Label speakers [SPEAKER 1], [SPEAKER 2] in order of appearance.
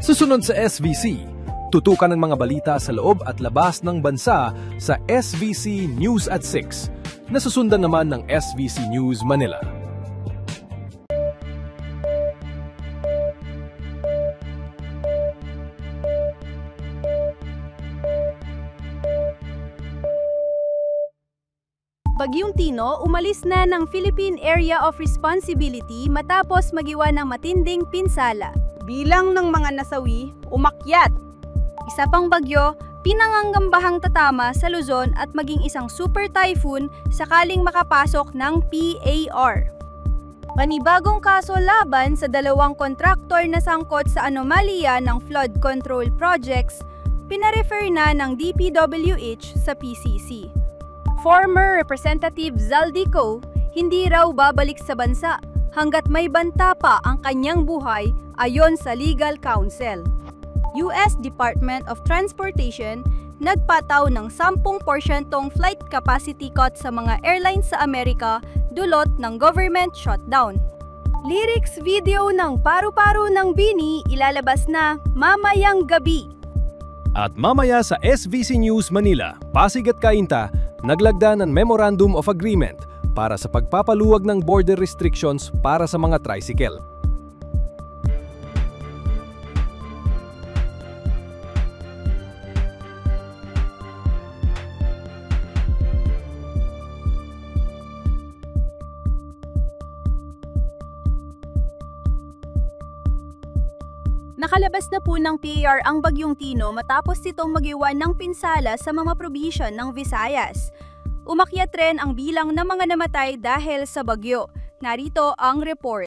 [SPEAKER 1] Susunod sa SVC, tutukan ng mga balita sa loob at labas ng bansa sa SVC News at 6, na susundan naman ng SVC News Manila.
[SPEAKER 2] Bagyong Tino umalis na ng Philippine Area of Responsibility matapos magiwa ng matinding pinsala.
[SPEAKER 3] Bilang ng mga nasawi, umakyat.
[SPEAKER 2] Isa pang bagyo, pinanganggambahang tatama sa Luzon at maging isang super typhoon sakaling makapasok ng PAR. Panibagong kaso laban sa dalawang kontraktor na sangkot sa anomalya ng flood control projects, pinarefer na ng DPWH sa PCC. Former Representative Zaldico, hindi raw babalik sa bansa hanggat may banta pa ang kanyang buhay ayon sa legal counsel. US Department of Transportation nagpataw ng 10% flight capacity cut sa mga airlines sa Amerika dulot ng government shutdown. Lyrics video ng Paru-Paro ng Bini ilalabas na mamayang gabi.
[SPEAKER 1] At mamaya sa SVC News Manila, Pasig at Cainta, naglagda ng Memorandum of Agreement para sa pagpapaluwag ng border restrictions para sa mga tricycle.
[SPEAKER 2] Nakalabas na po ng PAR ang Bagyong Tino matapos itong magiwan ng pinsala sa mga probinsya ng Visayas. Umakyat rin ang bilang ng mga namatay dahil sa bagyo. Narito ang report.